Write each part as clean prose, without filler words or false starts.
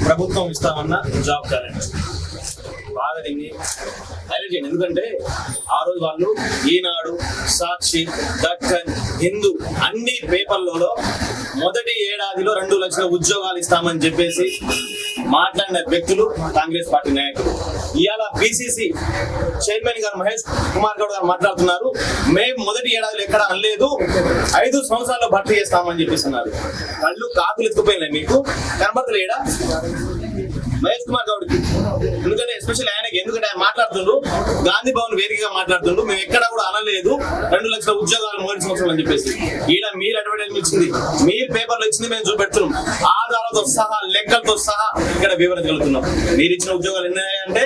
ప్రభుత్వం ఇస్తామన్న job calendar బాగా దీన్ని హైలైట్ చేయండి. ఎందుకంటే ఆ రోజు వాళ్ళు ఈనాడు, సాక్షి, దక్కన్, హిందూ అన్ని పేపర్లలో మొదటి ఏడాదిలో 2 లక్షల ఉద్యోగాలు ఇస్తామని చెప్పేసి మాట్లాడిన వ్యక్తులు కాంగ్రెస్ పార్టీ నాయకులు. ఇవాళ పిసిసి చైర్మన్ గారు మహేష్ కుమార్ గౌడ్ గారు మాట్లాడుతున్నారు, మేము మొదటి ఏడాదిలో ఎక్కడ అనలేదు, 5 సంవత్సరాల్లో భర్తీ చేస్తామని చెప్పేసి అన్నారు. కళ్ళు కాకులు ఎత్తుకుపోయినాయి, మీకు కనబడతలేడా మహేష్ కుమార్ గౌడ్కి? ఎందుకంటే ఎస్పెషల్ ఆయనకి, ఎందుకంటే ఆయన మాట్లాడుతుండ్రు, గాంధీ భవన్ వేదికగా మాట్లాడుతుండ్రు, మేము ఎక్కడా కూడా అనలేదు 2 లక్షల ఉద్యోగాలు మొదటి సంవత్సరం అని చెప్పేసి. ఈడ మీరు అడ్వర్టైజ్మెంట్ ఇచ్చింది, మీరు పేపర్లో ఇచ్చింది మేము చూపెడుతున్నాం, ఆధారాలతో సహా లెక్కలతో సహా ఇక్కడ వివరించగలుగుతున్నాం. మీరు ఇచ్చిన ఉద్యోగాలు ఎన్ని అంటే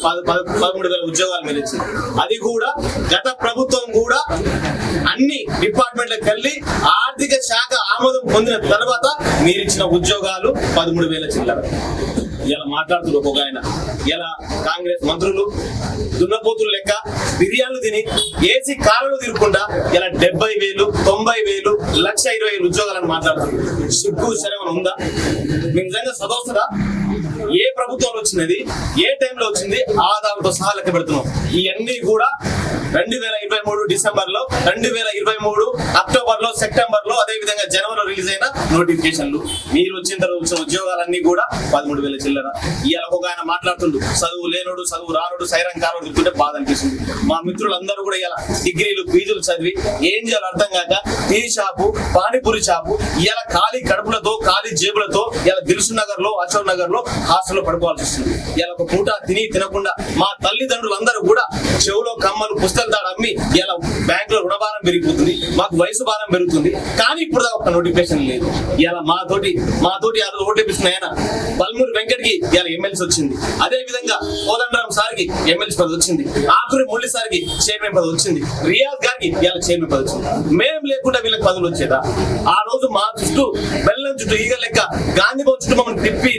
13,000 ఉద్యోగాలు మీరు ఇచ్చింది. అది కూడా గత ప్రభుత్వం కూడా అన్ని డిపార్ట్మెంట్లకు వెళ్ళి ఆర్థిక శాఖ ఆమోదం పొందిన తర్వాత మీరు ఇచ్చిన ఉద్యోగాలు 13,000 చిల్లర. ఇలా మాట్లాడుతున్నారు ఒక ఆయన. ఇలా కాంగ్రెస్ మంత్రులు దున్నపోతులు లెక్క బిర్యానీలు తిని ఏసీ కాలంలో తిరుగుకుండా ఇలా 70,000, 90,000, 1,20,000 ఉద్యోగాలను మాట్లాడుతున్నారు. సిగ్గు శరవణ ఉందా? మీ నిజంగా చదవస్తుందా? ఏ ప్రభుత్వంలో వచ్చినది, ఏ టైంలో వచ్చింది, ఆధారాలతో సహా లెక్క పెడుతున్నాం. ఇవన్నీ కూడా 2023 డిసెంబర్లో, 2023 అక్టోబర్లో, సెప్టెంబర్లో, అదే విధంగా జనవరిలో రిలీజ్ అయిన నోటిఫికేషన్లు. మీరు వచ్చిన తర్వాత వచ్చిన ఉద్యోగాలన్నీ కూడా 13,000 చిల్లర. ఇవాళ ఒక ఆయన మాట్లాడుతుండు, చదువు లేనోడు, చదువు రానోడు, సైరం కానోడు చెప్తుంటే బాధ అనిపిస్తుంది. మా మిత్రులందరూ కూడా ఇలా డిగ్రీలు, పీజీలు చదివి ఏం చేయాలో అర్థం కాక టీ షాపు, పానీపూరి షాపు, ఇలా ఖాళీ కడుపులతో, ఖాళీ జేబులతో ఇలా దిల్సు నగర్ లో, అశోక్ నగర్ లో హాస్టల్లో పడుకోవాల్సి వస్తుంది. ఇలా ఒక పూట తినకుండా మా తల్లిదండ్రులందరూ కూడా చెవులో కమ్మలు, పుస్తకాలు దాడు అమ్మి ఇలా బ్యాంక్ లో రుణభారం పెరిగిపోతుంది, మాకు వయసు భారం పెరుగుతుంది. కానీ ఇప్పుడు ఒక నోటిఫికేషన్ లేదు. ఇలా మాతోటి ఆ రోజు ఓటేపిస్తున్న ఆయన బల్మూరి వెంకట్కి ఇలా ఎమ్మెల్సీ వచ్చింది. అదే విధంగా కోదండరాం సార్కి ఎమ్మెల్సీ పదవి వచ్చింది. ఆకురి మురళి సార్కి చైర్మన్ పదవి వచ్చింది. రియాజ్ గారికి ఇలా చైర్మన్ పదవి వచ్చింది. మేము లేకుండా వీళ్ళకి పదవులు వచ్చేదా? ఆ రోజు మా చుట్టూ బెల్లం చుట్టూ ఈగ లెక్క గాంధీ భవన్ చుట్టూ మమ్మల్ని తిప్పి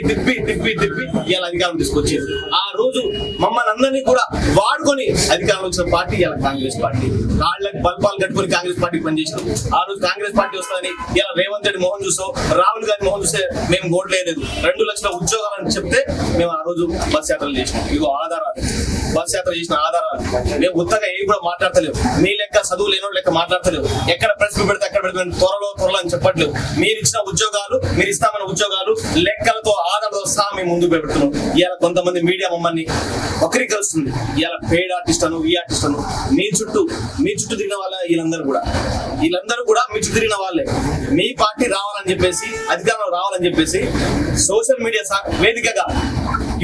ఇలా అధికారం తీసుకొచ్చేది. ఆ రోజు మమ్మల్ని అందరినీ కూడా వాడుకొని అధికారంలో వచ్చిన పార్టీ ఇలా కాంగ్రెస్ పార్టీ. కాళ్ళకి బల్పాలు కట్టుకుని కాంగ్రెస్ పార్టీకి పనిచేసినాం. ఆ రోజు కాంగ్రెస్ పార్టీ వస్తుందని ఇలా రేవంత్ రెడ్డి మోహన్ చూసో, రాహుల్ గాంధీ మోహన్ చూస్తే మేము ఓట్లేదు. 2 లక్షల ఉద్యోగాలని చెప్తే మేము ఆ రోజు బస్ యాత్రలు చేసినాం. ఇగో ఆధారాలు, బస్ యాత్ర చేసిన ఆధారాలు. మేము ఉత్తగా ఏవి కూడా మాట్లాడతలేవు, మీ లెక్క చదువు లేనోడు లెక్క మాట్లాడతలేవు. ఎక్కడ ప్రెస్ పెడితే అక్కడ పెడితే త్వరలో అని చెప్పట్లేదు. మీరు ఇచ్చిన ఉద్యోగాలు, మీరు ఇస్తామన్న ఉద్యోగాలు లెక్కలతో, ఆధారాలతో సహా మేము ముందుకు పెడుతున్నాం. ఇలా కొంతమంది మీడియా మమ్మల్ని వక్రీకరిస్తుంది. ఇలా పెయిడ్ ఆర్టిస్ట్ అను, ఈ ఆర్టిస్ట్ అను. మీ చుట్టూ తిరిగిన వాళ్ళ వీళ్ళందరూ కూడా మీ చుట్టూ తిరిగిన వాళ్ళే. మీ పార్టీ రావాలని చెప్పేసి, అధికారంలో రావాలని చెప్పేసి సోషల్ మీడియా వేదికగా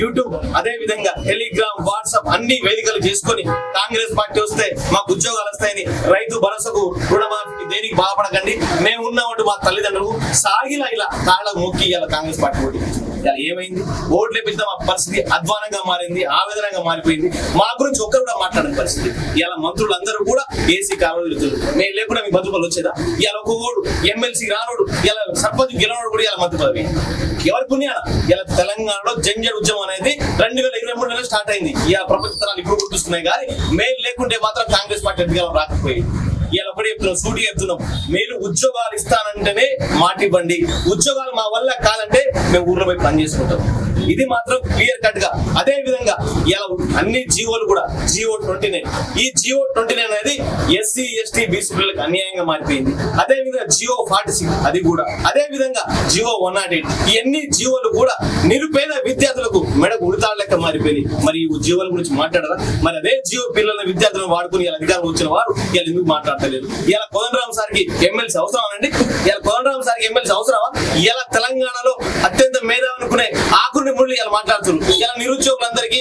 యూట్యూబ్, అదే విధంగా టెలిగ్రామ్, వాట్సాప్ అన్ని వేదికలు చేసుకొని కాంగ్రెస్ పార్టీ వస్తే మాకు ఉద్యోగాలు వస్తాయని రైతు భరోసాకు, రుణమాఫీకి దేనికి బాధపడకండి, మేము ఉన్నామంటూ మా తల్లిదండ్రులు సాగిలా ఇలా కాళ్ళకు మొక్కి ఇలా కాంగ్రెస్ పార్టీ ఓటు. ఇలా ఏమైంది? ఓట్లు వేపించిన మా పరిస్థితి అధ్వానంగా మారింది, ఆవేదనంగా మారిపోయింది. మా గురించి ఒక్కరు కూడా మాట్లాడిన పరిస్థితి. ఇలా మంత్రులందరూ కూడా ఏసీ కాలంలో తిరుగుతుంది. మేము లేకుండా మీకు భద్రపలు వచ్చేదా? ఇలా ఒక్కోడు ఎమ్మెల్సీ రానోడు, ఇలా సర్పంచ్ గెలవడు కూడా ఇలా మంత్రి పదవి. ఎవరి పుణ్యాన? ఇలా తెలంగాణలో జంజడ్ ఉద్యమం అనేది 2023 స్టార్ట్ అయింది. ఇలా ప్రపంచ తరాలు ఇప్పుడు గుర్తిస్తున్నాయి. కానీ మేము లేకుంటే మాత్రం కాంగ్రెస్ పార్టీ అధికారం రాకపోయింది. ఇలా ఒకటి చెప్తున్నాం, సూటిగా చెప్తున్నాం, మీరు ఉద్యోగాలు ఇస్తానంటేనే మాట ఇవ్వండి. ఉద్యోగాలు మా వల్ల కాదంటే మేము ఊర్లో పోయి పని చేసుకుంటాం. ఇది మాత్రం క్లియర్ కట్ గా. అదే విధంగా ఇలా అన్ని జీవోలు కూడా జియో 29, ఈ జియో 29 అనేది ఎస్సీ, ఎస్టీ, బీసీ పిల్లలకు అన్యాయంగా మారిపోయింది. అదే విధంగా జియో 46 అది కూడా, అదే విధంగా జియో 108, ఇవన్నీ జీవోలు కూడా నిరుపేద విద్యార్థులకు మెడకు ఉడతాడు లెక్క మారిపోయింది. మరి ఈ జీవోల గురించి మాట్లాడరా? మరి అదే జియో పిల్లల విద్యార్థులను వాడుకుని ఇలా అధికారం వచ్చిన వారు ఇలా ఎందుకు మాట్లాడతలేదు? ఇలా కోదండరాం సార్కి ఎమ్మెల్సీ అవసరమా అండి? ఇలా కోదండరాం సార్కి ఎమ్మెల్సీ అవసరమా? ఇలా తెలంగాణలో అత్యంత మేధావి అనుకునే ఆకుని మురళి ఇలా మాట్లాడుతున్నారు. ఇలా నిరుద్యోగులందరికీ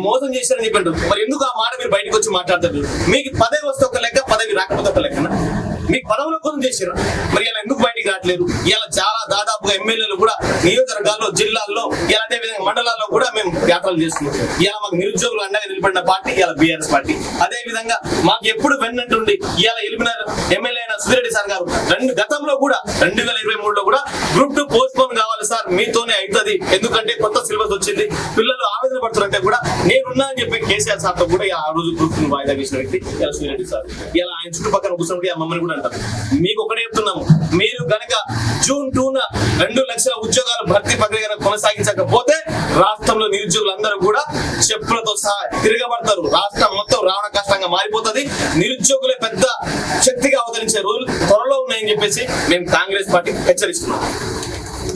మోసం చేశారని చెప్పండి. మరి ఎందుకు ఆ మాట మీరు బయటకు వచ్చి మాట్లాడతారు? మీకు పదవి వస్తే ఒక లెక్క, పదవి రాకపోతే ఒక లెక్కన. మీకు పదవుల కోసం చేశారు, మరి ఇలా ఎందుకు బయటికి రావట్లేదు? ఇలా చాలా దాదాపుగా ఎమ్మెల్యేలు కూడా నియోజకవర్గాల్లో, జిల్లాల్లో, ఇలా అదే విధంగా మండలాల్లో కూడా మేము యాత్రలు చేస్తున్నాం. ఇలా మాకు నిరుద్యోగులు అండగా నిలబడిన పార్టీ ఇలా బీఆర్ఎస్ పార్టీ. అదే విధంగా మాకు ఎప్పుడు వెన్నంటుండి ఇలా ఎలిమిన ఎమ్మెల్యే అయిన సుధిరెడ్డి సార్ గారు గతంలో కూడా 2023లో కూడా గ్రూప్ 2 పోస్ట్ పోన్ కావాలి సార్, మీతోనే అవుతుంది, ఎందుకంటే కొత్త సిలబస్ వచ్చింది, పిల్లలు ఆవేదన ఇబ్బంది పడుతున్నారంటే కూడా నేనున్నా అని చెప్పి కేసీఆర్ సార్తో కూడా ఆ రోజు గ్రూప్ వాయిదా వేసిన వ్యక్తి ఇలా సూర్యరెడ్డి సార్. ఇలా ఆయన చుట్టుపక్కల కూర్చున్నప్పుడు మమ్మల్ని కూడా అంటారు. మీకు ఒకటే చెప్తున్నాము, మీరు గనక జూన్ 2న 2 లక్షల ఉద్యోగాలు భర్తీ ప్రక్రియ కొనసాగించకపోతే రాష్ట్రంలో నిరుద్యోగులందరూ కూడా చెప్పులతో సహా తిరగబడతారు. రాష్ట్రం మొత్తం రావణ కష్టంగా మారిపోతుంది. నిరుద్యోగులే పెద్ద శక్తిగా అవతరించే రోజులు త్వరలో ఉన్నాయని చెప్పేసి మేము కాంగ్రెస్ పార్టీ హెచ్చరిస్తున్నాం.